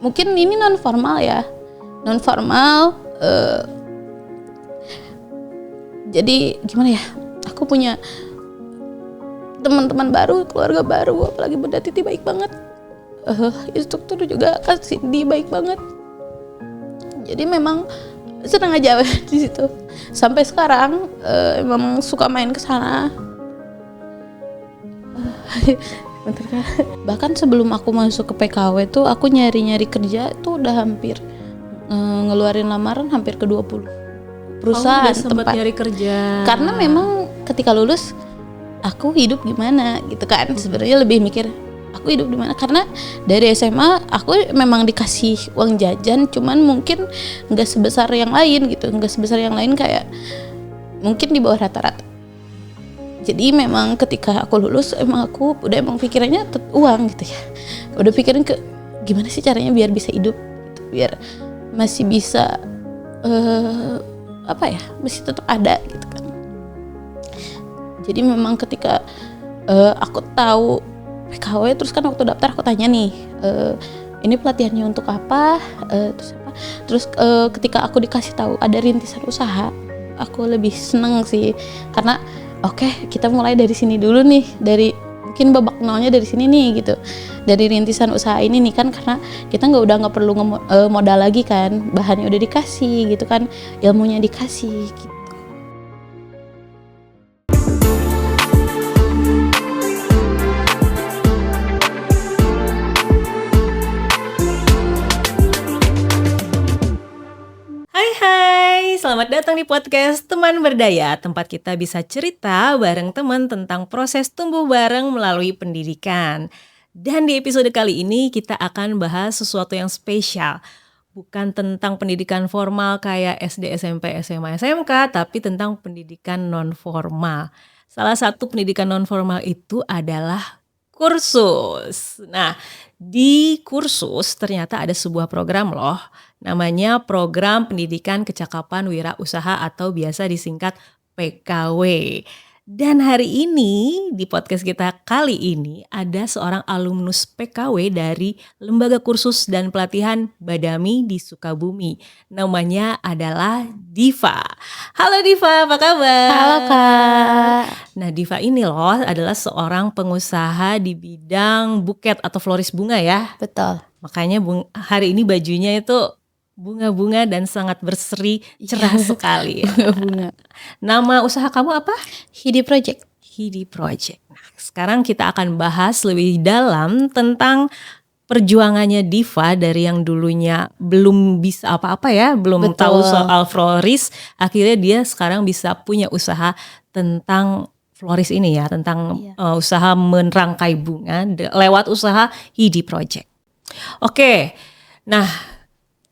mungkin ini non formal ya, non formal. Jadi gimana ya? Aku punya teman-teman baru, keluarga baru, apalagi Bunda Titi baik banget. Instruktur juga Kak Cindy baik banget. Jadi memang senang aja di situ. Sampai sekarang memang suka main ke sana. Bentar, Kak. Bahkan sebelum aku masuk ke PKW tuh aku nyari-nyari kerja tuh udah hampir ngeluarin lamaran hampir ke 20 perusahaan udah sempat tempat nyari kerja. Karena memang ketika lulus aku hidup gimana gitu kan. Sebenarnya lebih mikir aku hidup gimana, karena dari SMA aku memang dikasih uang jajan, cuman mungkin nggak sebesar yang lain gitu, nggak sebesar yang lain, kayak mungkin di bawah rata-rata. Jadi memang ketika aku lulus emang pikirannya uang gitu ya, udah pikirin ke gimana sih caranya biar bisa hidup gitu, biar masih bisa masih tetap ada gitu kan. Jadi memang ketika aku tahu PKW, terus kan waktu daftar aku tanya nih, ini pelatihannya untuk apa, terus ketika aku dikasih tahu ada rintisan usaha, aku lebih seneng sih, karena oke, kita mulai dari sini dulu nih, dari mungkin babak nolnya dari sini nih gitu, dari rintisan usaha ini nih kan, karena kita nggak perlu modal lagi kan, bahannya udah dikasih gitu kan, ilmunya dikasih gitu. Selamat datang di podcast Teman Berdaya, tempat kita bisa cerita bareng teman tentang proses tumbuh bareng melalui pendidikan. Dan di episode kali ini kita akan bahas sesuatu yang spesial. Bukan tentang pendidikan formal kayak SD, SMP, SMA, SMK, tapi tentang pendidikan non-formal. Salah satu pendidikan non-formal itu adalah kursus. Nah, di kursus ternyata ada sebuah program loh, namanya Program Pendidikan Kecakapan Wirausaha atau biasa disingkat PKW. Dan hari ini di podcast kita kali ini ada seorang alumnus PKW dari Lembaga Kursus dan Pelatihan Badami di Sukabumi. Namanya adalah Diva. Halo Diva, apa kabar? Halo Kak. Nah, Diva ini loh adalah seorang pengusaha di bidang buket atau floris bunga ya. Betul. Makanya hari ini bajunya itu bunga-bunga dan sangat berseri, cerah sekali ya. Bunga. Nama usaha kamu apa? Hidi Project. Hidi Project. Nah, sekarang kita akan bahas lebih dalam tentang perjuangannya Diva dari yang dulunya belum bisa apa-apa ya, belum tahu soal floris, akhirnya dia sekarang bisa punya usaha tentang floris ini ya, tentang usaha merangkai bunga lewat usaha Hidi Project. Oke, nah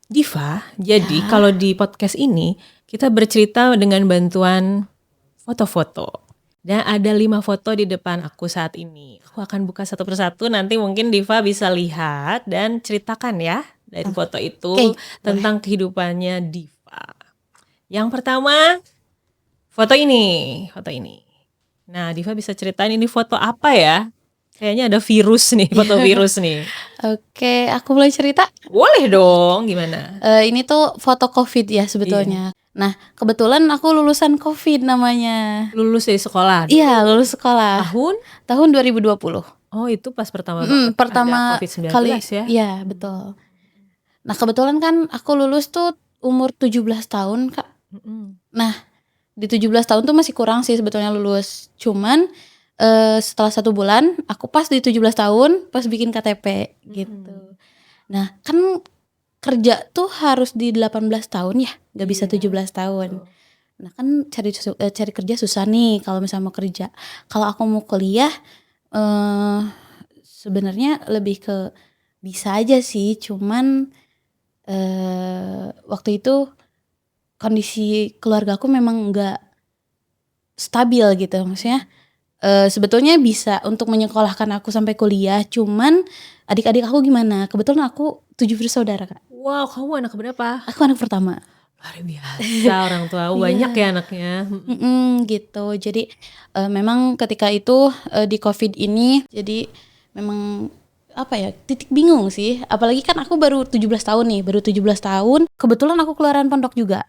Diva, jadi kalau di podcast ini kita bercerita dengan bantuan foto-foto. Dan ada 5 foto di depan aku saat ini. Aku akan buka satu persatu, nanti mungkin Diva bisa lihat dan ceritakan ya dari foto itu tentang kehidupannya Diva. Yang pertama, foto ini. Nah, Diva bisa ceritain ini foto apa ya? Kayaknya ada virus nih, foto virus nih. Oke, aku boleh cerita? Boleh dong, gimana? Ini tuh foto COVID ya sebetulnya. Nah, kebetulan aku lulusan COVID namanya. Lulus dari sekolah? Iya, lulus sekolah. Tahun 2020. Oh, itu pas pertama ada COVID-19 kali ya? Iya, betul. Nah, kebetulan kan aku lulus tuh umur 17 tahun, Kak. Nah, di 17 tahun tuh masih kurang sih sebetulnya lulus. Cuman setelah 1 bulan aku pas di 17 tahun pas bikin KTP gitu. Nah kan kerja tuh harus di 18 tahun ya, gak bisa 17 tahun. Nah kan cari kerja susah nih kalau misalnya mau kerja. Kalau aku mau kuliah sebenarnya lebih ke bisa aja sih, cuman waktu itu kondisi keluarga aku memang gak stabil gitu, maksudnya sebetulnya bisa untuk menyekolahkan aku sampai kuliah, cuman adik-adik aku gimana? Kebetulan aku 7 bersaudara, Kak. Wow, kamu anak berapa? Aku anak pertama. Luar biasa, orang tua banyak ya anaknya. Gitu. Jadi memang ketika itu di COVID ini, jadi memang titik bingung sih. Apalagi kan aku baru 17 tahun nih, baru 17 tahun. Kebetulan aku keluaran pondok juga.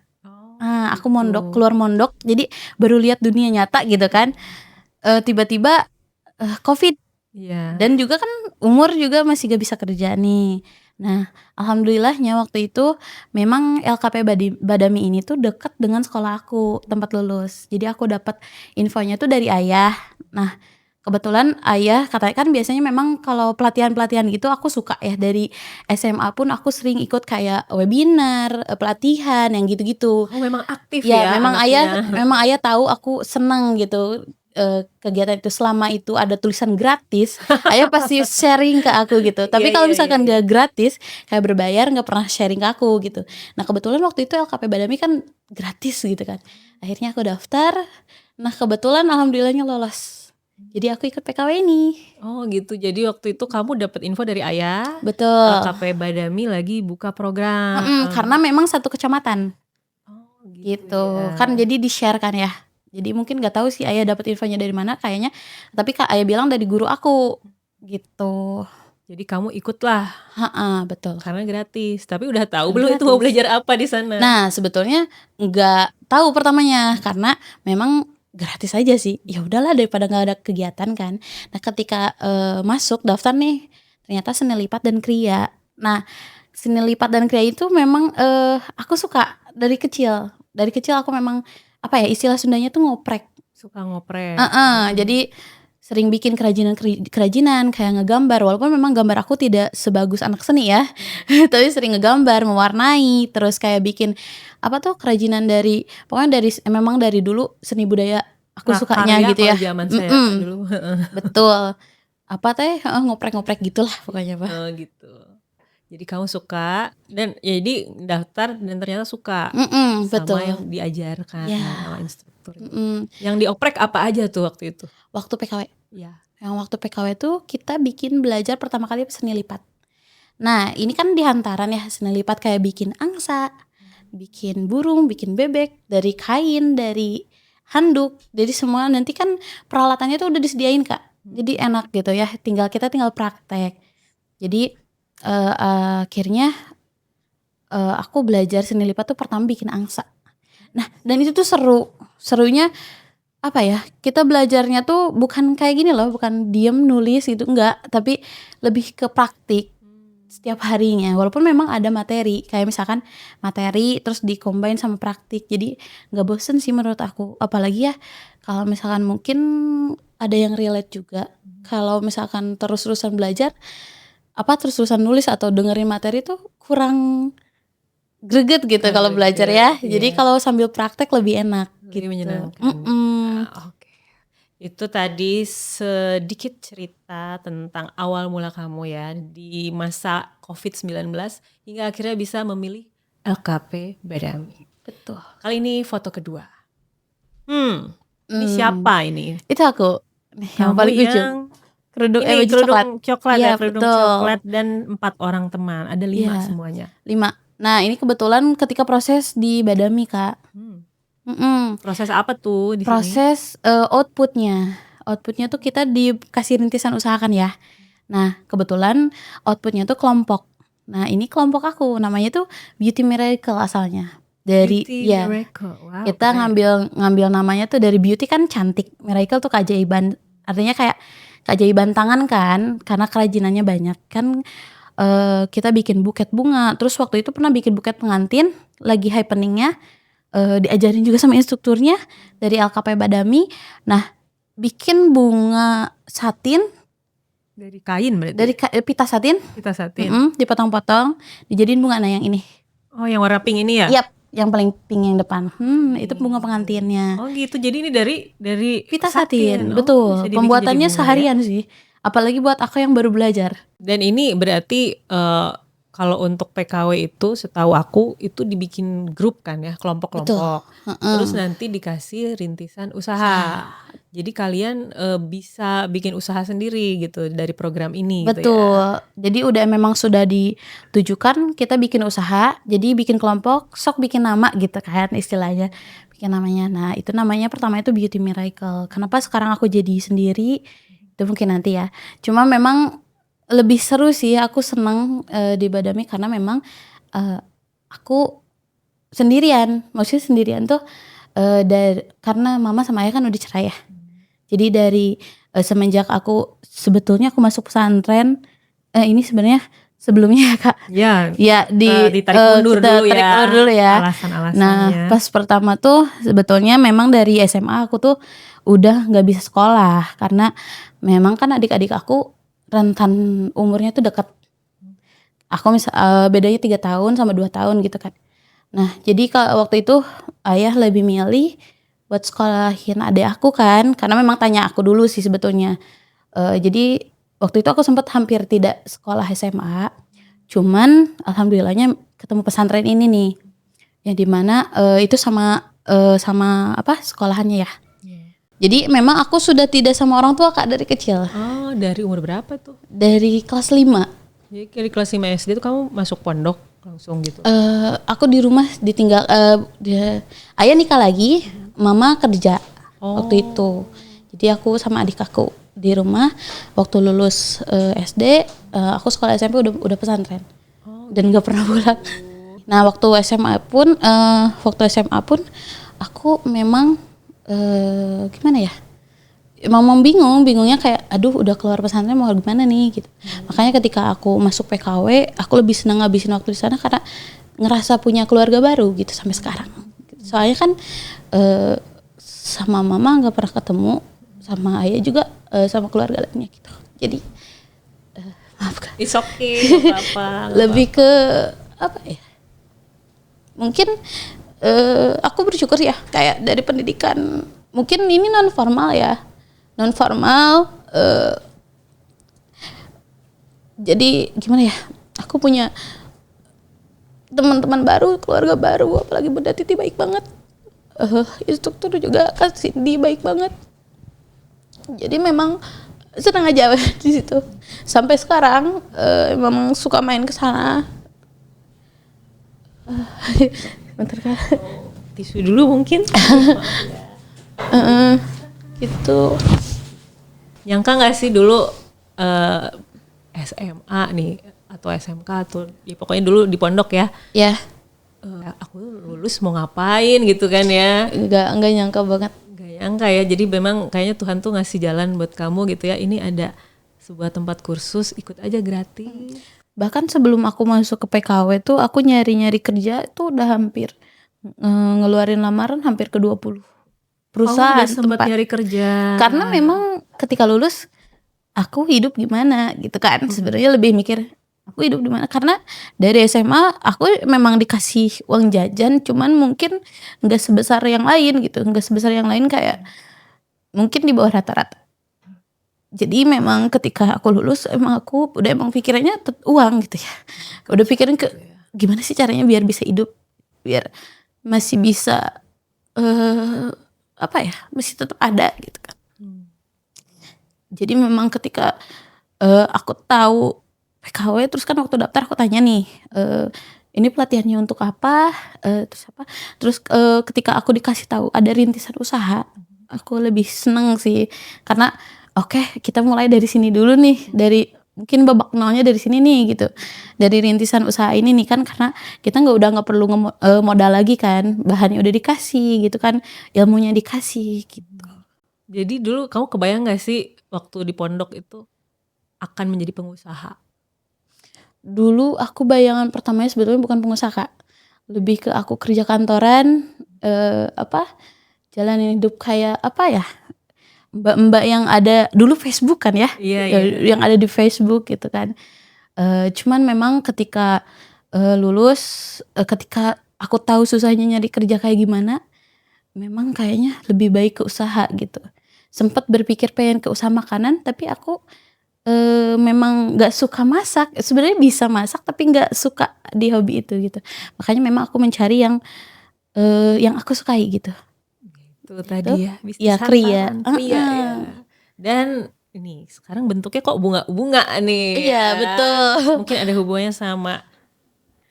Aku keluar mondok, jadi baru lihat dunia nyata gitu kan. Tiba-tiba COVID. Dan juga kan umur juga masih gak bisa kerja nih. Nah, alhamdulillahnya waktu itu memang LKP Badami ini tuh dekat dengan sekolah aku, tempat lulus. Jadi aku dapat infonya tuh dari ayah. Nah, kebetulan ayah katanya kan biasanya memang kalau pelatihan-pelatihan gitu aku suka ya, dari SMA pun aku sering ikut kayak webinar, pelatihan yang gitu-gitu. Memang aktif Ya, ya memang anaknya. ayah tahu aku seneng gitu. Kegiatan itu selama itu ada tulisan gratis, ayah pasti sharing ke aku gitu. Tapi kalau misalkan gak gratis, kayak berbayar, gak pernah sharing ke aku gitu. Nah kebetulan waktu itu LKP Badami kan gratis gitu kan. Akhirnya aku daftar. Nah kebetulan alhamdulillahnya lolos. Jadi aku ikut PKW ini. Oh gitu. Jadi waktu itu kamu dapat info dari ayah. Betul. LKP Badami lagi buka program. Karena memang satu kecamatan. Gitu ya. Kan jadi di-share kan ya. Jadi mungkin gak tahu sih ayah dapat infonya dari mana kayaknya. Tapi ayah bilang dari guru aku gitu. Jadi kamu ikutlah. Betul. Karena gratis. Tapi udah tahu belum itu mau belajar apa di sana? Nah sebetulnya nggak tahu pertamanya, karena memang gratis aja sih. Ya udahlah daripada nggak ada kegiatan kan. Nah ketika masuk daftar nih, ternyata seni lipat dan kriya. Nah seni lipat dan kriya itu memang aku suka dari kecil. Dari kecil aku memang istilah Sundanya tuh ngoprek. Suka ngoprek. Jadi sering bikin kerajinan kayak ngegambar, walaupun memang gambar aku tidak sebagus anak seni ya. Tapi sering ngegambar, mewarnai, terus kayak bikin kerajinan memang dari dulu seni budaya aku sukanya gitu ya. Zaman saya dulu. Betul. Ngoprek-ngoprek gitulah pokoknya Pak. Gitu. Jadi kamu suka dan jadi daftar dan ternyata suka sama betul. yang diajarkan sama instruktur. Yang dioprek apa aja tuh waktu itu? Waktu PKW. Ya. Yang waktu PKW tuh kita bikin belajar pertama kali seni lipat. Nah ini kan di hantaran ya, seni lipat kayak bikin angsa, bikin burung, bikin bebek, dari kain, dari handuk. Jadi semua nanti kan peralatannya tuh udah disediain Kak. Jadi enak gitu ya, kita tinggal praktek. Jadi akhirnya aku belajar seni lipat tuh pertama bikin angsa. Nah dan itu tuh serunya kita belajarnya tuh bukan kayak gini loh, bukan diem nulis gitu, enggak, tapi lebih ke praktik setiap harinya. Walaupun memang ada materi, kayak misalkan materi terus di-combine sama praktik, jadi nggak bosen sih menurut aku. Apalagi ya kalau misalkan mungkin ada yang relate juga, kalau misalkan terus-terusan belajar terus-terusan nulis atau dengerin materi tuh kurang greget gitu kalau belajar ya. Jadi kalau sambil praktek lebih enak. Lebih gitu. Menyenangkan. Oke. Itu tadi sedikit cerita tentang awal mula kamu ya di masa COVID-19 hingga akhirnya bisa memilih LKP Badami. Betul. Kali ini foto kedua. Ini siapa ini? Itu aku. Yang paling ujung. Kerudung coklat ya, kerudung coklat dan 4 orang teman. Ada 5 semuanya. 5. Nah ini kebetulan ketika proses di Badami Kak. Proses apa tuh di proses sini? Outputnya tuh kita dikasih rintisan usaha kan ya. Nah kebetulan outputnya tuh kelompok. Nah ini kelompok aku namanya tuh Beauty Miracle asalnya. Dari Miracle. Wow, kita ngambil namanya tuh dari beauty kan cantik, miracle tuh keajaiban. Artinya kayak keajaiban tangan kan, karena kerajinannya banyak kan. Kita bikin buket bunga. Terus waktu itu pernah bikin buket pengantin, lagi happeningnya, diajarin juga sama instrukturnya dari LKP Badami. Nah bikin bunga satin dari kain berarti? Dari pita satin. Dipotong-potong, dijadiin bunga. Nah yang ini. Oh yang warna pink ini ya? Yap, yang paling pink yang depan. Itu bunga pengantinnya. Oh gitu, jadi ini dari pita satin. Betul. Pembuatannya seharian sih. Apalagi buat aku yang baru belajar. Dan ini berarti kalau untuk PKW itu setahu aku itu dibikin grup kan ya, kelompok-kelompok. Terus nanti dikasih rintisan usaha. Jadi kalian bisa bikin usaha sendiri gitu dari program ini. Betul. Gitu ya. Jadi udah memang sudah ditujukan kita bikin usaha. Jadi bikin kelompok, sok bikin nama gitu kan istilahnya. Bikin namanya. Nah itu namanya pertama itu Beauty Miracle. Kenapa sekarang aku jadi sendiri? Itu mungkin nanti ya. Cuma memang lebih seru sih, aku seneng di Badami karena memang aku sendirian. Maksudnya sendirian tuh karena mama sama ayah kan udah cerai ya. Jadi dari semenjak sebetulnya aku masuk pesantren, ini sebenarnya sebelumnya ya Kak. Ya ditarik mundur kita dulu tarik ya. ulur dulu ya. Alasan-alasannya. Nah pas pertama tuh sebetulnya memang dari SMA aku tuh udah nggak bisa sekolah karena memang kan adik-adik aku rentan umurnya tuh dekat. Aku bedanya 3 tahun sama 2 tahun gitu kan. Nah jadi kalau waktu itu ayah lebih milih buat sekolahin adik aku kan, karena memang tanya aku dulu sih sebetulnya. Jadi waktu itu aku sempat hampir tidak sekolah SMA, cuman alhamdulillahnya ketemu pesantren ini nih, yang dimana itu sama sekolahannya ya. Jadi memang aku sudah tidak sama orang tua Kak dari kecil. Oh, dari umur berapa tuh? Dari kelas 5. Jadi dari kelas 5 SD tuh kamu masuk pondok langsung gitu? Aku di rumah ditinggal, ayah nikah lagi, mama kerja waktu itu. Jadi aku sama adik aku di rumah. Waktu lulus SD, aku sekolah SMP udah pesantren dan gak pernah pulang. Nah waktu SMA pun aku memang gimana ya? Emang bingungnya kayak aduh udah keluar pesantren mau gimana nih gitu. Makanya ketika aku masuk PKW, aku lebih senang ngabisin waktu di sana karena ngerasa punya keluarga baru gitu sampai sekarang. Soalnya kan sama mama nggak pernah ketemu, sama ayah juga sama keluarga lainnya gitu. Jadi maaf Kak. It's okay, gak apa-apa. Lebih ke apa ya? Mungkin aku bersyukur ya kayak dari pendidikan, mungkin ini non formal ya. Non formal, jadi gimana ya? Aku punya teman-teman baru, keluarga baru, apalagi Bunda Titi baik banget. Instruktur juga Kak Cindy baik banget. Jadi memang senang aja di situ. Sampai sekarang memang suka main ke sana. Bentar Kak. Tisu dulu mungkin. Gitu. Nyangka nggak sih dulu SMA nih atau SMK atau ya pokoknya dulu di pondok ya? Ya. Aku lulus mau ngapain gitu kan ya? Enggak nyangka banget. Nggak nyangka ya. Jadi memang kayaknya Tuhan tuh ngasih jalan buat kamu gitu ya. Ini ada sebuah tempat kursus, ikut aja gratis. Bahkan sebelum aku masuk ke PKW tuh aku nyari-nyari kerja tuh udah hampir ngeluarin lamaran hampir ke 20 perusahaan sempat nyari kerja. Karena memang ketika lulus aku hidup gimana gitu kan. Sebenarnya lebih mikir aku hidup di mana, karena dari SMA aku memang dikasih uang jajan, cuman mungkin enggak sebesar yang lain gitu, enggak sebesar yang lain, kayak mungkin di bawah rata-rata. Jadi memang ketika aku lulus aku udah pikirannya uang gitu ya. Udah pikirin ke gimana sih caranya biar bisa hidup, biar masih bisa masih tetap ada gitu kan. Jadi memang ketika aku tahu PKW, terus kan waktu daftar aku tanya nih, ini pelatihannya untuk apa, terus ketika aku dikasih tahu ada rintisan usaha, aku lebih seneng sih karena oke, kita mulai dari sini dulu nih, dari mungkin babak nolnya dari sini nih gitu, dari rintisan usaha ini nih kan, karena kita nggak perlu modal lagi kan, bahannya udah dikasih gitu kan, ilmunya dikasih gitu. Jadi dulu kamu kebayang gak sih waktu di pondok itu akan menjadi pengusaha? Dulu aku bayangan pertamanya sebetulnya bukan pengusaha Kak, lebih ke aku kerja kantoran, jalanin hidup kayak mbak-mbak yang ada dulu Facebook kan ya, yang ada di Facebook gitu kan. Cuman memang ketika lulus, ketika aku tahu susahnya nyari kerja kayak gimana, memang kayaknya lebih baik ke usaha gitu. Sempet berpikir pengen ke usaha makanan, tapi aku memang nggak suka masak. Sebenarnya bisa masak tapi nggak suka di hobi itu gitu. Makanya memang aku mencari yang aku sukai gitu. Itu tadi ya, bisnis ya kria ya. Dan ini sekarang bentuknya kok bunga-bunga nih. Iya betul. Mungkin ada hubungannya sama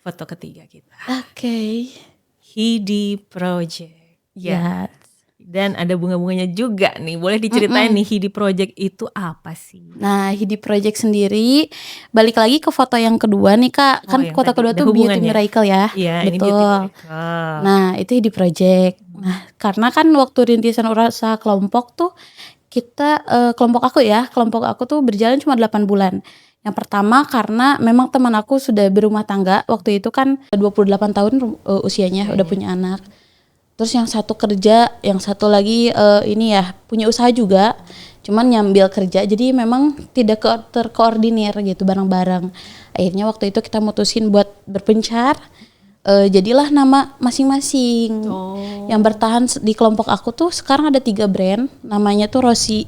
foto ketiga kita. Oke. Hidi Project. Ya. Dan ada bunga-bunganya juga nih. Boleh diceritain nih Hidi Project itu apa sih? Nah, Hidi Project sendiri balik lagi ke foto yang kedua nih Kak. Oh, Kan yang foto tadi kedua ada tuh Beauty hubungannya. Miracle ya. Iya, ini Beauty Betul. Miracle. Nah, itu Hidi Project. Nah, karena kan waktu rintisan usaha kelompok tuh kita kelompok aku tuh berjalan cuma 8 bulan. Yang pertama karena memang teman aku sudah berumah tangga. Waktu itu kan 28 tahun usianya, udah punya anak. Terus yang satu kerja, yang satu lagi ini ya punya usaha juga, cuman nyambil kerja, jadi memang tidak terkoordinir gitu bareng-bareng. Akhirnya waktu itu kita mutusin buat berpencar, jadilah nama masing-masing. Yang bertahan di kelompok aku tuh sekarang ada 3 brand, namanya tuh Rosy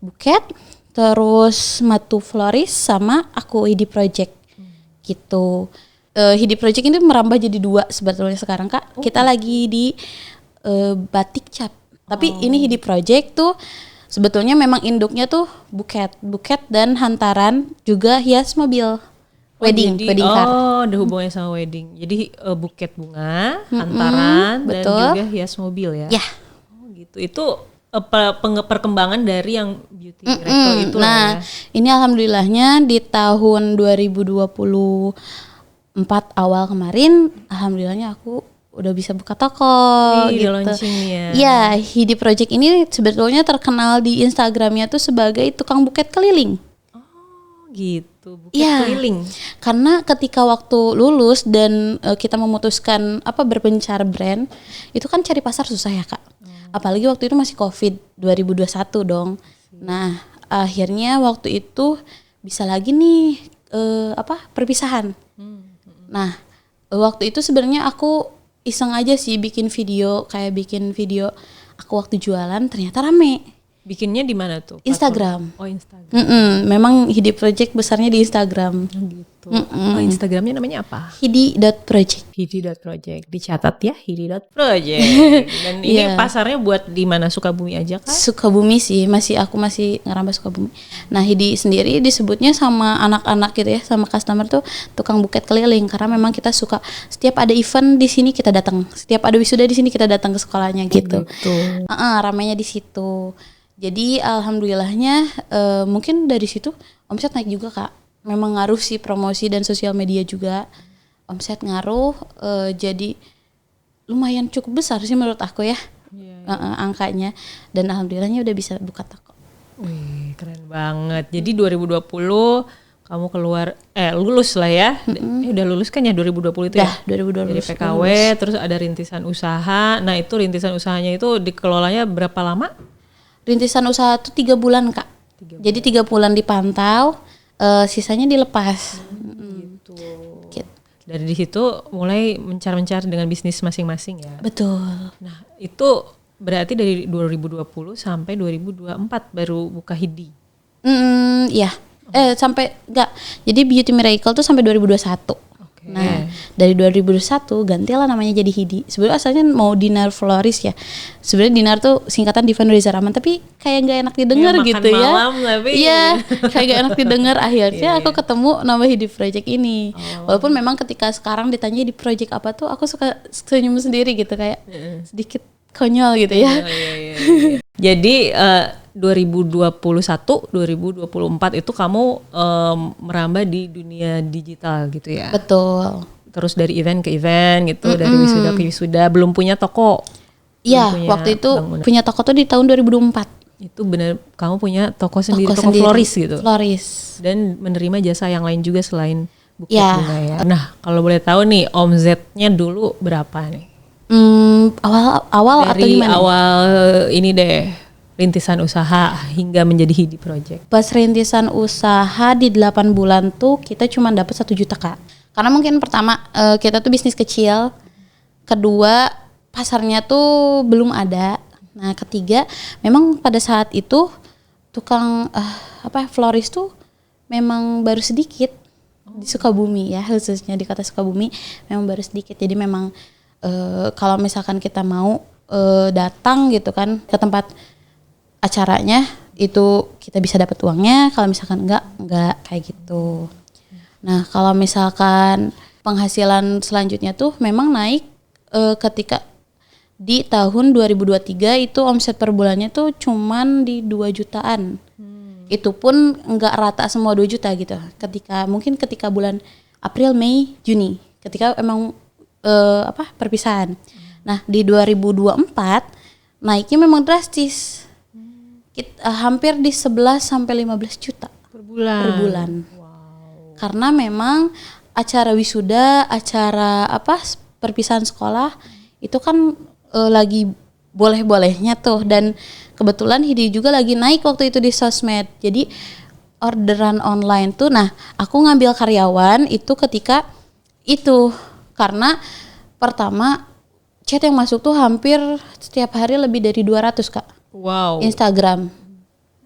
Buket, terus Matu Floris, sama aku Hidi Project gitu. Hidi Project ini merambah jadi 2 sebetulnya sekarang Kak. Kita lagi di batik cap. Tapi ini Hidi Project tuh sebetulnya memang induknya tuh buket dan hantaran, juga hias mobil. Wedding car. Oh, ada hubungannya sama wedding. Jadi buket bunga, hantaran, dan betul. juga hias mobil ya. Ya. Oh, gitu. Itu perkembangan dari yang Beauty Miracle itu Nah, ya. ini alhamdulillahnya di tahun 2024 awal kemarin, alhamdulillahnya aku udah bisa buka toko gitu. Launching ya. Iya, Hidi Project ini sebetulnya terkenal di Instagramnya tuh sebagai tukang buket keliling. Oh, gitu. Buket Iya. keliling. Karena ketika waktu lulus dan kita memutuskan berpencar brand, itu kan cari pasar susah ya Kak. Apalagi waktu itu masih Covid 2021 dong. Nah, akhirnya waktu itu bisa lagi nih perpisahan. Nah, waktu itu sebenarnya aku iseng aja sih bikin video aku waktu jualan, ternyata rame. Bikinnya di mana tuh? Instagram. Oh, Instagram. Memang Hidi Project besarnya di Instagram. Gitu. Oh, Instagramnya namanya apa? Hidi.project. Hidi.project. Dicatat ya, Hidi.project. Dan ini pasarnya buat di mana? Sukabumi aja kan? Sukabumi sih, aku masih ngerambah Sukabumi. Nah, Hidi sendiri disebutnya sama anak-anak gitu ya, sama customer tuh tukang buket keliling, karena memang kita suka setiap ada event di sini kita datang, setiap ada wisuda di sini kita datang ke sekolahnya gitu. Ramainya di situ. Jadi alhamdulillahnya mungkin dari situ omset naik juga Kak. Memang ngaruh sih promosi dan sosial media juga. Omset ngaruh, jadi lumayan cukup besar sih menurut aku ya. Angkanya. Dan alhamdulillahnya udah bisa buka toko. Wih, keren banget. Jadi 2020 kamu lulus lah ya. Udah lulus kan ya 2020 itu ya? 2020 dari PKW, terus ada rintisan usaha. Nah, itu rintisan usahanya itu dikelolanya berapa lama? Rintisan usaha tuh 3 bulan Kak. Jadi 3 bulan dipantau, sisanya dilepas. Gitu. Dari di situ mulai mencar-mencar dengan bisnis masing-masing ya. Betul. Nah, itu berarti dari 2020 sampai 2024 baru buka Hidi. Iya. Sampai enggak. Jadi Beauty Miracle tuh sampai 2021. Nah, dari 2021 gantilah namanya jadi Hidi. Sebenarnya asalnya mau Dinar Floris ya. Sebenarnya Dinar tuh singkatan Diva Nuriza Rahman, tapi kayak nggak enak didengar gitu ya. Iya, kayak nggak enak didengar. Akhirnya aku ketemu nama Hidi Project ini. Walaupun memang ketika sekarang ditanya di project apa tuh, aku suka senyum sendiri gitu, kayak sedikit konyol gitu ya. Jadi 2021, 2024 itu kamu merambah di dunia digital gitu ya? Betul. Terus dari event ke event gitu, dari wisuda ke wisuda, belum punya toko? Iya, waktu itu punya toko tuh di tahun 2004. Itu benar, kamu punya toko sendiri, toko Floris gitu? Floris. Dan menerima jasa yang lain juga selain buket bunga ya? Nah, kalau boleh tahu nih, omzetnya dulu berapa nih? Awal atau dari gimana? Awal ini deh, rintisan usaha hingga menjadi Hidi Project. Pas rintisan usaha di 8 bulan tuh kita cuma dapat 1 juta Kak. Karena mungkin pertama kita tuh bisnis kecil, kedua pasarnya tuh belum ada. Nah, ketiga memang pada saat itu tukang floris tuh memang baru sedikit di Sukabumi ya, khususnya di kota Sukabumi memang baru sedikit. Jadi memang kalau misalkan kita mau datang gitu kan ke tempat acaranya, itu kita bisa dapat uangnya, kalau misalkan enggak kayak gitu. Nah, kalau misalkan penghasilan selanjutnya tuh memang naik ketika di tahun 2023 itu omset per bulannya tuh cuman di 2 jutaan. Itu pun nggak rata semua 2 juta gitu. Ketika bulan April, Mei, Juni, ketika emang perpisahan. Nah, di 2024 naiknya memang drastis. Hampir di 11 sampai 15 juta per bulan. Wow. Karena memang acara wisuda, acara perpisahan sekolah itu kan lagi boleh-bolehnya tuh, dan kebetulan Hidi juga lagi naik waktu itu di sosmed. Jadi orderan online tuh, nah aku ngambil karyawan itu ketika itu karena pertama chat yang masuk tuh hampir setiap hari lebih dari 200 Kak. Wow. Instagram.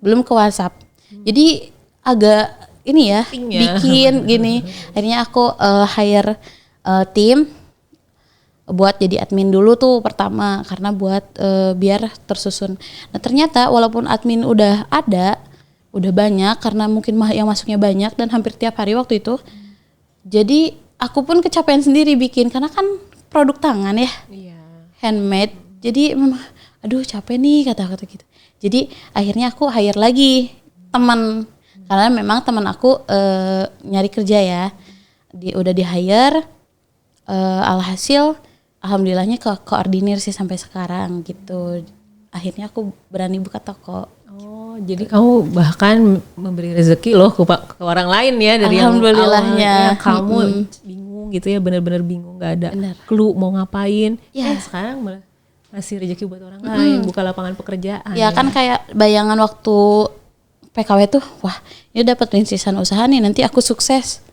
Belum ke WhatsApp. Jadi agak ini ya, bikin gini. Akhirnya aku hire tim buat jadi admin dulu tuh pertama, karena buat biar tersusun. Nah ternyata walaupun admin udah ada, udah banyak karena mungkin yang masuknya banyak dan hampir tiap hari waktu itu. Jadi aku pun kecapean sendiri bikin karena kan produk tangan ya, handmade. Jadi memang aduh capek nih kata-kata gitu. Jadi akhirnya aku hire lagi teman, karena memang teman aku nyari kerja ya. Udah di hire, alhasil alhamdulillahnya koordinir sih sampai sekarang gitu. Akhirnya aku berani buka toko. Oh, jadi kamu bahkan memberi rezeki loh ke orang lain ya, dari alhamdulillahnya. Yang kamu bingung gitu ya, benar-benar bingung, nggak ada clue mau ngapain. Ya. Sekarang malah ngasih rezeki buat orang lain, buka lapangan pekerjaan. Ya kan kayak bayangan waktu PKW tuh, wah ini dapat rintisan usaha nih, nanti aku sukses.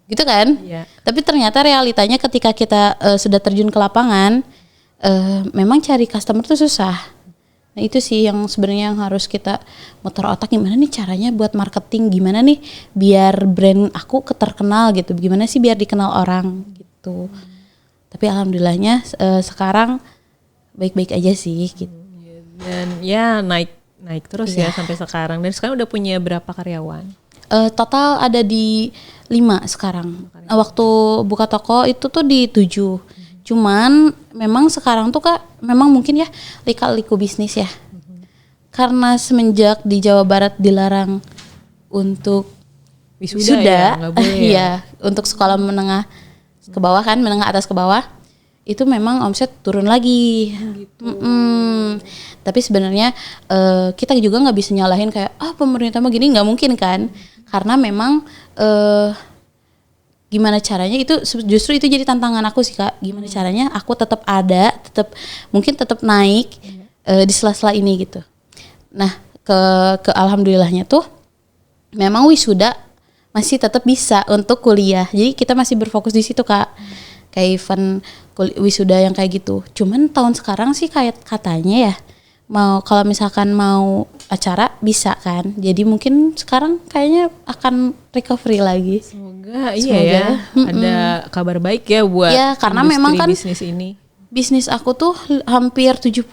Gitu kan? Yeah. Tapi ternyata realitanya ketika kita sudah terjun ke lapangan, memang cari customer tuh susah. Nah itu sih yang sebenarnya yang harus kita muter otak, gimana nih caranya buat marketing, gimana nih biar brand aku terkenal gitu, gimana sih biar dikenal orang gitu. Tapi alhamdulillahnya sekarang baik-baik aja sih gitu. Dan ya naik terus ya sampai sekarang. Dan sekarang udah punya berapa karyawan? Total ada di 5 sekarang. Waktu buka toko itu tuh di 7. Cuman memang sekarang tuh Kak, memang mungkin ya lika-liku bisnis ya. Karena semenjak di Jawa Barat dilarang untuk wisuda ya, nggak boleh ya. Untuk sekolah menengah ke bawah kan, menengah atas ke bawah, itu memang omset turun lagi. Gitu. Tapi sebenarnya kita juga nggak bisa nyalahin kayak pemerintah mah gini, nggak mungkin kan, karena memang gimana caranya itu justru itu jadi tantangan aku sih Kak, gimana caranya aku tetap ada, mungkin tetap naik di sela-sela ini gitu. Nah ke alhamdulillahnya tuh memang wisuda masih tetap bisa untuk kuliah, jadi kita masih berfokus di situ Kak. Kayak event wisuda yang kayak gitu. Cuman tahun sekarang sih kayak katanya ya, kalau misalkan mau acara bisa kan. Jadi mungkin sekarang kayaknya akan recovery lagi. Semoga ya. Ada kabar baik ya buat karena memang kan bisnis ini. Bisnis aku tuh hampir 70%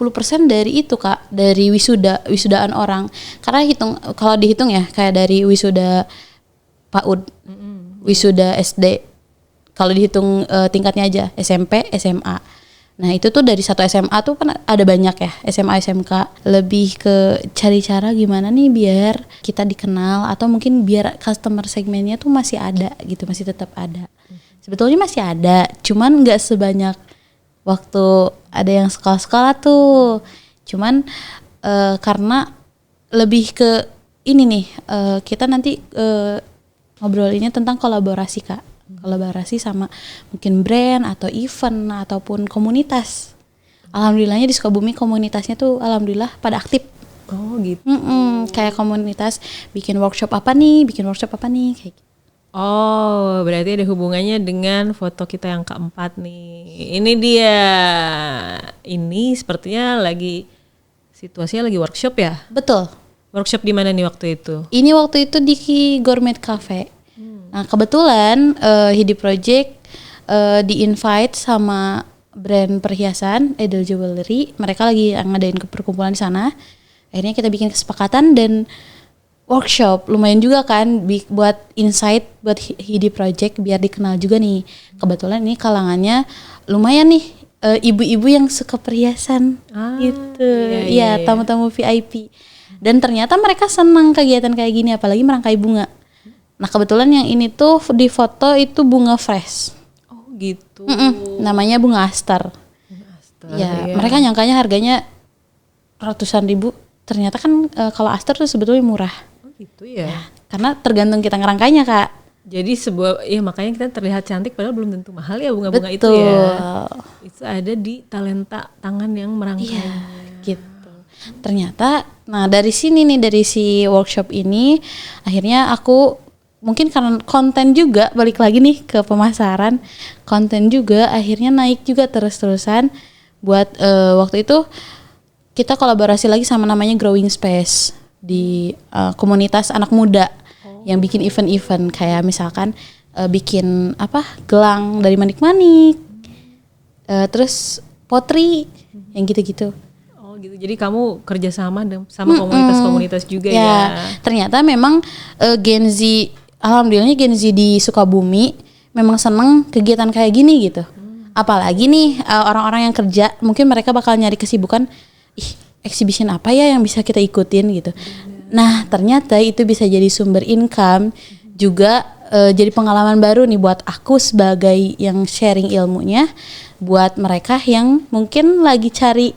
dari itu Kak, dari wisudaan orang. Karena kalau dihitung ya, kayak dari wisuda PAUD, wisuda SD. Kalau dihitung tingkatnya aja, SMP, SMA. Nah itu tuh dari satu SMA tuh kan ada banyak ya, SMA, SMK. Lebih ke cari cara gimana nih biar kita dikenal, atau mungkin biar customer segmennya tuh masih ada gitu, masih tetap ada. Sebetulnya masih ada, cuman gak sebanyak waktu ada yang sekolah-sekolah tuh. Cuman karena lebih ke ini nih, kita nanti ngobrolinnya tentang kolaborasi Kak. Kolaborasi sama mungkin brand atau event ataupun komunitas. Alhamdulillahnya di Sukabumi komunitasnya tuh alhamdulillah pada aktif. Oh gitu. Kayak komunitas bikin workshop apa nih kayak gitu. Oh, berarti ada hubungannya dengan foto kita yang keempat nih. Ini dia. Ini sepertinya situasinya lagi workshop ya? Betul. Workshop di mana nih waktu itu? Ini waktu itu di Gourmet Cafe. Nah kebetulan Hidi Project di-invite sama brand perhiasan Edel Jewelry. Mereka lagi ngadain perkumpulan di sana. Akhirnya kita bikin kesepakatan dan workshop. Lumayan juga kan buat insight buat Hidi Project biar dikenal juga nih. Kebetulan ini kalangannya lumayan nih ibu-ibu yang suka perhiasan gitu. Iya, tamu-tamu VIP. Dan ternyata mereka senang kegiatan kayak gini, apalagi merangkai bunga. Nah kebetulan yang ini tuh di foto itu bunga fresh. Oh gitu. Namanya bunga aster. Ya, mereka nyangkanya harganya ratusan ribu. Ternyata kan kalau aster tuh sebetulnya murah. Oh gitu ya. Karena tergantung kita ngerangkainya, Kak. Jadi ya makanya kita terlihat cantik padahal belum tentu mahal ya bunga-bunga itu ya. Itu ada di talenta tangan yang merangkainya. Iya, gitu. Ternyata, nah dari sini nih, dari si workshop ini, akhirnya aku mungkin karena konten juga, balik lagi nih ke pemasaran, konten juga akhirnya naik juga terus-terusan. Buat waktu itu kita kolaborasi lagi sama namanya Growing Space di komunitas anak muda yang bikin event-event kayak misalkan bikin gelang dari manik-manik, terus potri yang gitu-gitu. Oh gitu. Jadi kamu kerjasama sama komunitas-komunitas juga ya. Ternyata memang Gen Z, alhamdulillahnya Gen Z di Sukabumi memang seneng kegiatan kayak gini gitu. Apalagi nih orang-orang yang kerja, mungkin mereka bakal nyari kesibukan, exhibition apa ya yang bisa kita ikutin gitu. Nah ternyata itu bisa jadi sumber income juga, jadi pengalaman baru nih buat aku sebagai yang sharing ilmunya buat mereka yang mungkin lagi cari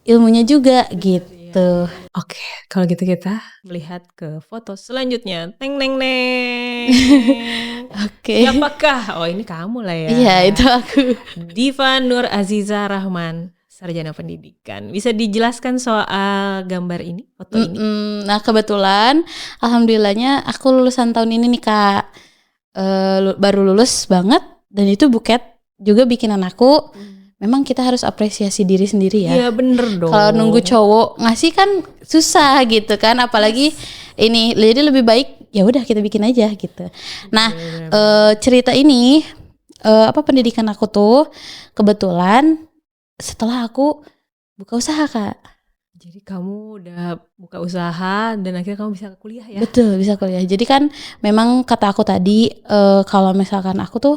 ilmunya juga gitu. Oke, kalau gitu kita melihat ke foto selanjutnya. Teng neng neng. Oke. Siapakah? Oh ini kamu lah ya. Iya itu aku. Diva Nur Aziza Rahman, sarjana pendidikan. Bisa dijelaskan soal gambar ini, foto ini? Nah kebetulan, alhamdulillahnya aku lulusan tahun ini nih Kak, baru lulus banget, dan itu Buket juga bikinan aku. Memang kita harus apresiasi diri sendiri ya. Iya bener dong. Kalau nunggu cowok ngasih kan susah gitu kan, apalagi ini, jadi lebih baik ya udah kita bikin aja gitu. Nah cerita ini pendidikan aku tuh kebetulan setelah aku buka usaha Kak. Jadi kamu udah buka usaha dan akhirnya kamu bisa kuliah ya? Betul, bisa kuliah. Jadi kan memang kata aku tadi kalau misalkan aku tuh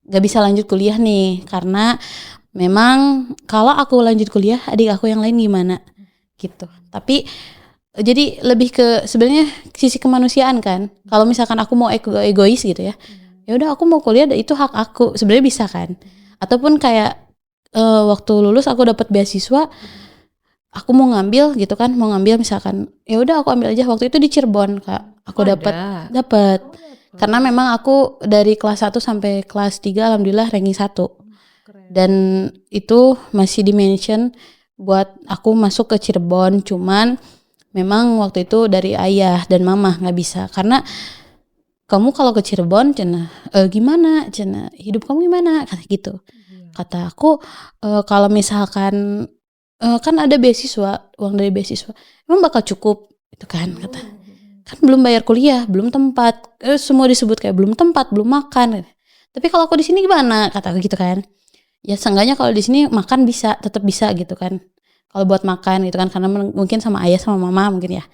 gak bisa lanjut kuliah nih, karena memang kalau aku lanjut kuliah adik aku yang lain gimana gitu. Tapi jadi lebih ke sebenarnya sisi kemanusiaan kan. Kalau misalkan aku mau egois gitu ya, ya udah aku mau kuliah, itu hak aku sebenarnya, bisa kan. Ataupun kayak waktu lulus aku dapat beasiswa, aku mau ngambil gitu kan, mau ngambil misalkan ya udah aku ambil aja. Waktu itu di Cirebon Kak, aku dapat karena memang aku dari kelas 1 sampai kelas 3 alhamdulillah ranking 1. Dan itu masih di-mention buat aku masuk ke Cirebon, cuman memang waktu itu dari ayah dan mama nggak bisa, karena kamu kalau ke Cirebon cina gimana, cina hidup kamu gimana, kata gitu. Kata aku kalau misalkan kan ada beasiswa, uang dari beasiswa emang bakal cukup itu kan, kata. Kan belum bayar kuliah, belum tempat, semua disebut kayak belum tempat, belum makan. Tapi kalau aku di sini gimana, kata aku gitu kan. Ya seenggaknya kalau di sini makan bisa, tetap bisa gitu kan. Kalau buat makan gitu kan, karena mungkin sama ayah sama mama mungkin ya.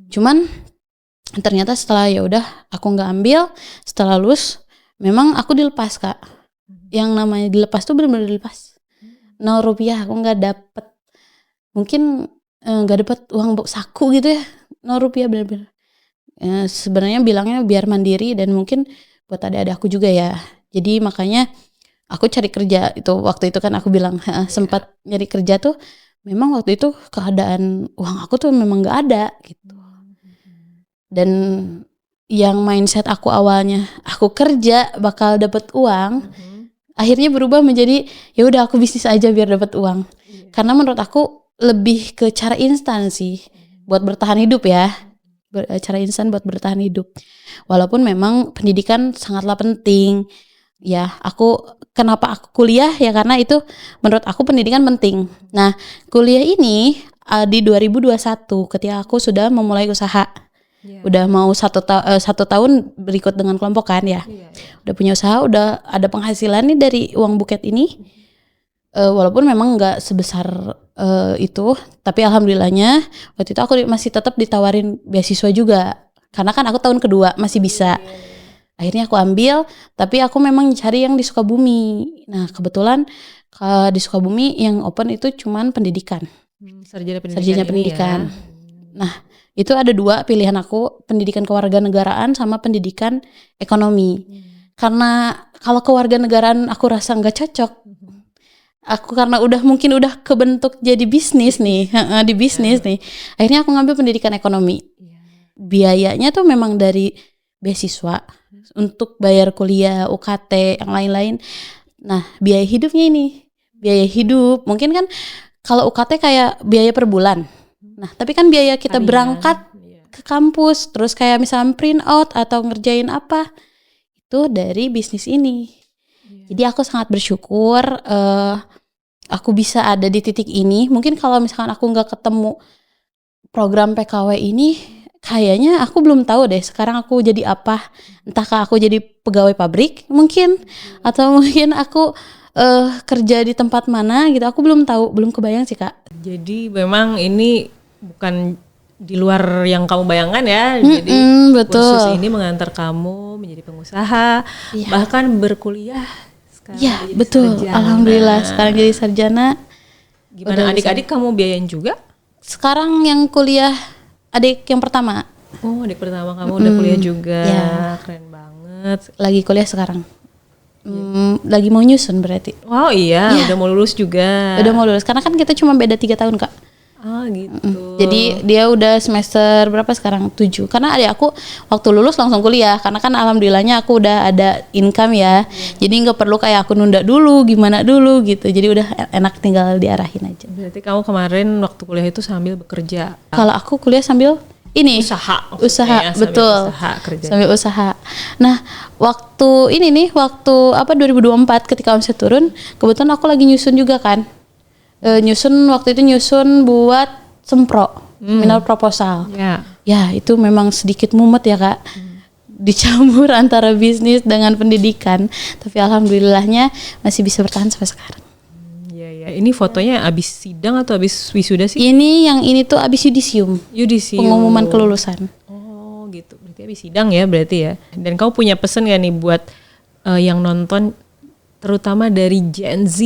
Cuman ternyata setelah ya udah aku nggak ambil, setelah lulus memang aku dilepas Kak. Yang namanya dilepas tuh benar-benar dilepas. 0 rupiah aku nggak dapet, mungkin nggak dapet uang saku gitu ya. 0 rupiah benar-benar. Sebenarnya bilangnya biar mandiri dan mungkin buat adik-adik aku juga ya. Jadi makanya aku cari kerja itu, waktu itu kan aku bilang sempat nyari kerja tuh, memang waktu itu keadaan uang aku tuh memang nggak ada gitu. Dan yang mindset aku awalnya aku kerja bakal dapet uang, akhirnya berubah menjadi ya udah aku bisnis aja biar dapet uang. Karena menurut aku lebih ke cara instan sih buat bertahan hidup ya, cara instan buat bertahan hidup. Walaupun memang pendidikan sangatlah penting. Ya, kenapa aku kuliah ya karena itu menurut aku pendidikan penting. Nah, kuliah ini di 2021 ketika aku sudah memulai usaha. Udah mau 1 tahun berikut dengan kelompok kan ya. Udah punya usaha, udah ada penghasilan nih dari uang Buket ini. Walaupun memang nggak sebesar itu, tapi alhamdulillahnya waktu itu aku masih tetap ditawarin beasiswa juga. Karena kan aku tahun kedua masih bisa. Akhirnya aku ambil, tapi aku memang cari yang di Sukabumi. Nah kebetulan di Sukabumi yang open itu cuman pendidikan. Sarjana Sarjana pendidikan. Ya. Nah itu ada 2 pilihan aku, pendidikan kewarganegaraan sama pendidikan ekonomi. Karena kalau kewarganegaraan aku rasa nggak cocok. Aku karena mungkin udah kebentuk jadi bisnis nih, di bisnis nih. Akhirnya aku ngambil pendidikan ekonomi. Biayanya tuh memang dari beasiswa untuk bayar kuliah, UKT, yang lain-lain. Nah, biaya hidupnya ini, biaya hidup. Mungkin kan kalau UKT kayak biaya per bulan. Nah, tapi kan biaya kita berangkat ke kampus, terus kayak misalnya print out atau ngerjain apa, itu dari bisnis ini. Jadi aku sangat bersyukur aku bisa ada di titik ini. Mungkin kalau misalkan aku nggak ketemu program PKW ini, kayaknya aku belum tahu deh sekarang aku jadi apa. Entahkah aku jadi pegawai pabrik mungkin, atau mungkin aku kerja di tempat mana gitu. Aku belum tahu, belum kebayang sih Kak. Jadi memang ini bukan di luar yang kamu bayangkan ya. Jadi betul. kursus ini mengantar kamu menjadi pengusaha, bahkan berkuliah. Iya betul, sarjana. Alhamdulillah sekarang jadi sarjana. Gimana adik-adik kamu biayain juga? Sekarang yang kuliah adik yang pertama. Oh adik pertama kamu udah kuliah juga, keren banget. Lagi kuliah sekarang, lagi mau nyusun berarti. Wow udah mau lulus juga. Udah mau lulus, karena kan kita cuma beda 3 tahun Kak. Gitu. Jadi dia udah semester berapa sekarang? 7. Karena adik aku waktu lulus langsung kuliah. Karena kan alhamdulillahnya aku udah ada income ya. Jadi nggak perlu kayak aku nunda dulu, gimana dulu gitu. Jadi udah enak tinggal diarahin aja. Berarti kamu kemarin waktu kuliah itu sambil bekerja? Kalau aku kuliah sambil ini usaha ya, betul. Kerja. Sambil usaha. Nah, waktu 2024 ketika omset turun, kebetulan aku lagi nyusun juga kan. Waktu itu nyusun buat sempro, minal proposal. Ya itu memang sedikit mumet ya Kak, dicampur antara bisnis dengan pendidikan. Tapi alhamdulillahnya masih bisa bertahan sampai sekarang. Ini fotonya abis sidang atau abis wisuda sih? Yang ini tuh abis yudisium. Pengumuman kelulusan. Oh gitu, berarti abis sidang ya berarti ya. Dan kamu punya pesan gak nih buat yang nonton, terutama dari Gen Z,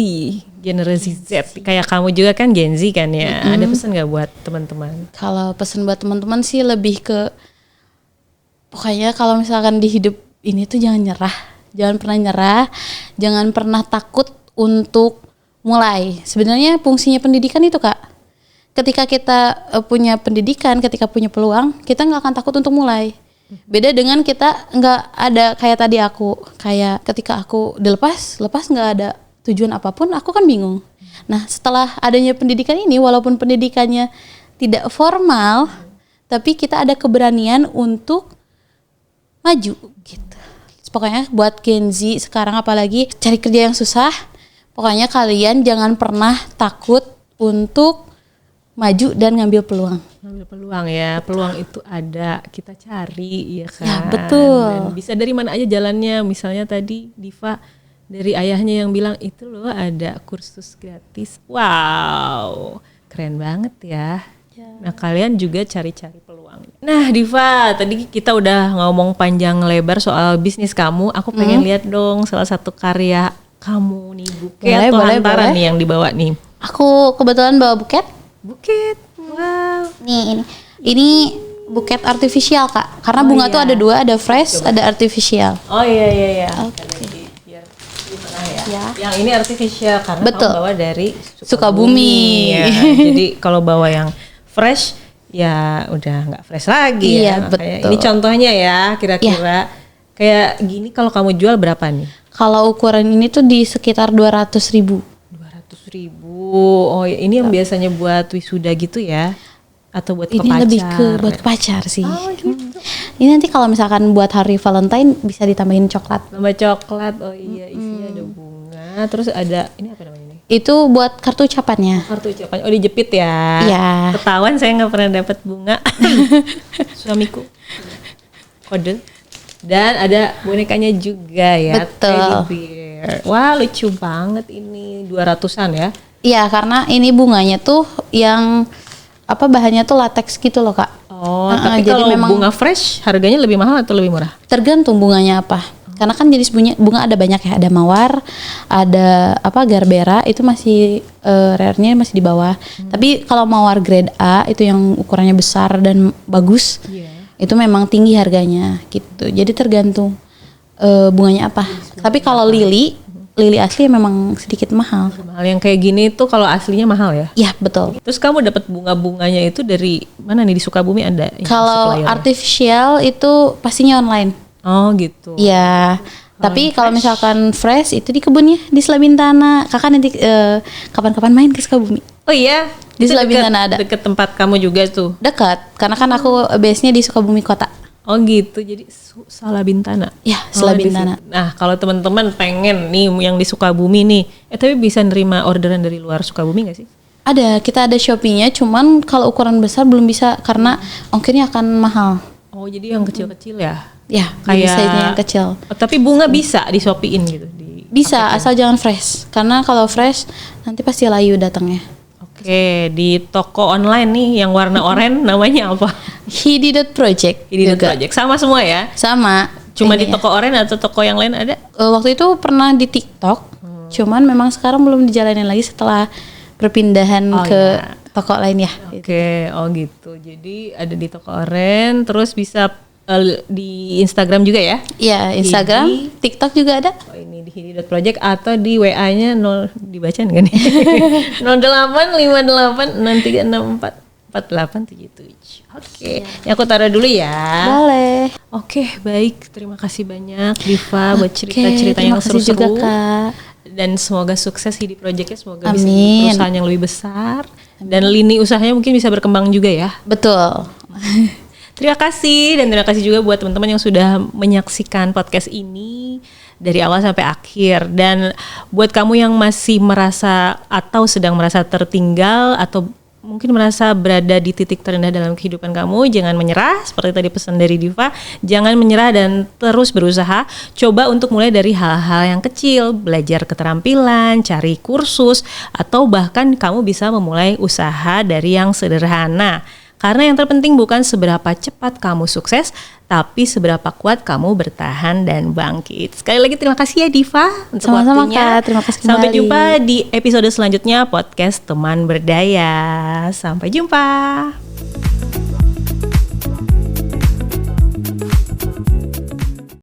generasi Z, kayak kamu juga kan Gen Z kan ya. Ada pesan gak buat teman-teman? Kalau pesan buat teman-teman sih lebih ke, pokoknya kalau misalkan di hidup ini tuh jangan nyerah, jangan pernah nyerah, jangan pernah takut untuk mulai. Sebenarnya fungsinya pendidikan itu Kak, ketika kita punya pendidikan, ketika punya peluang, kita nggak akan takut untuk mulai. Beda dengan kita nggak ada kayak tadi aku, kayak ketika aku dilepas nggak ada tujuan apapun, aku kan bingung. Nah setelah adanya pendidikan ini, walaupun pendidikannya tidak formal, tapi kita ada keberanian untuk maju gitu. Pokoknya buat Gen Z sekarang, apalagi cari kerja yang susah, pokoknya kalian jangan pernah takut untuk maju dan ngambil peluang. Ngambil peluang ya, peluang itu ada, kita cari ya kan. Ya betul. Dan bisa dari mana aja jalannya. Misalnya tadi Diva dari ayahnya yang bilang itu loh ada kursus gratis. Wow, keren banget ya. Nah kalian juga cari-cari peluang. Nah Diva, tadi kita udah ngomong panjang lebar soal bisnis kamu. Aku pengen lihat dong salah satu karya kamu nih, buket atau hantaran nih yang dibawa nih. Aku kebetulan bawa buket. Buket, wow. Nih ini buket artifisial Kak. Karena bunga tuh ada 2, ada fresh, ada artifisial. Oh iya. Oke. Ya. Yang ini artifisial karena betul. kamu bawa dari Sukabumi. Ya. Jadi kalau bawa yang fresh ya udah nggak fresh lagi ya. Betul. Ini contohnya ya kira-kira kayak gini kalau kamu jual berapa nih? Kalau ukuran ini tuh di sekitar 200.000. 200.000. Oh ini yang biasanya buat wisuda gitu ya? Atau buat ini ke pacar? Ini lebih ke buat pacar sih. Oh gitu. Ini nanti kalau misalkan buat hari Valentine bisa ditambahin coklat. Tambah coklat, oh iya isinya ada bunga. Terus ada, ini apa namanya ini? Itu buat kartu ucapannya. Kartu ucapannya, oh dijepit ya? Iya. Ketahuan saya nggak pernah dapat bunga. Suamiku. Kode. Dan ada bonekanya juga ya. Betul. Teddy bear. Wah lucu banget ini, 200-an ya? Iya karena ini bunganya tuh yang bahannya tuh latex gitu loh Kak. Oh, tapi jadi kalau memang bunga fresh harganya lebih mahal atau lebih murah? tergantung bunganya apa. Karena kan jenis bunga ada banyak ya, ada mawar, ada garbera, itu masih rare-nya masih di bawah. Tapi kalau mawar grade A itu yang ukurannya besar dan bagus, itu memang tinggi harganya gitu. Jadi tergantung bunganya apa. Tapi kalau lili asli memang sedikit mahal. Mahal yang kayak gini tuh kalau aslinya mahal ya? Iya betul. Terus kamu dapat bunga-bunganya itu dari mana nih, di Sukabumi ada? Kalau artificial itu pastinya online. Oh gitu. Iya. Tapi kalau misalkan fresh itu di kebunnya di Selabintana. Kakak nanti kapan-kapan main ke Sukabumi. Oh iya, Di Selabintana ada. Deket tempat kamu juga tuh. Dekat, karena kan aku base-nya di Sukabumi kota. Oh gitu, jadi Salabintana. Ya, Selabintana. Nah, kalau teman-teman pengen nih yang di Sukabumi nih, tapi bisa nerima orderan dari luar Sukabumi nggak sih? Ada, kita ada Shopee-nya, cuman kalau ukuran besar belum bisa karena ongkirnya akan mahal. Oh, jadi yang kecil-kecil ya? Ya, kayak size-nya yang kecil. Oh, tapi bunga bisa di Shopee-in gitu? Bisa, asal jangan fresh. Karena kalau fresh nanti pasti layu datangnya. Oke, di toko online nih yang warna oranye namanya apa? Hidi.project. Project. Sama semua ya? Sama. Cuma di toko oranye atau toko yang lain ada? Waktu itu pernah di TikTok. Cuman memang sekarang belum dijalanin lagi setelah perpindahan ke toko lain ya. Oke, oh gitu. Jadi ada di toko oranye, terus bisa di Instagram juga ya? Iya, Instagram, TikTok juga ada. Oh, ini di hidi.project atau di WA-nya 0 dibaca enggak nih? 085863644877. Oke. Ini aku taruh dulu ya. Boleh. Oke, baik. Terima kasih banyak Diva buat cerita-cerita yang seru-seru. Juga, Kak. Dan semoga sukses Hidi Project-nya, semoga Amin. bisa jadi perusahaan yang lebih besar. Dan lini usahanya mungkin bisa berkembang juga ya. Betul. Terima kasih, dan terima kasih juga buat teman-teman yang sudah menyaksikan podcast ini dari awal sampai akhir. Dan buat kamu yang masih merasa atau sedang merasa tertinggal atau mungkin merasa berada di titik terendah dalam kehidupan kamu, jangan menyerah. Seperti tadi pesan dari Diva, jangan menyerah dan terus berusaha. Coba untuk mulai dari hal-hal yang kecil, belajar keterampilan, cari kursus, atau bahkan kamu bisa memulai usaha dari yang sederhana. Karena yang terpenting bukan seberapa cepat kamu sukses, tapi seberapa kuat kamu bertahan dan bangkit. Sekali lagi terima kasih ya Diva untuk Sama-sama, waktunya. Kak, terima kasih Sampai kembali. jumpa di episode selanjutnya podcast Teman Berdaya. Sampai jumpa.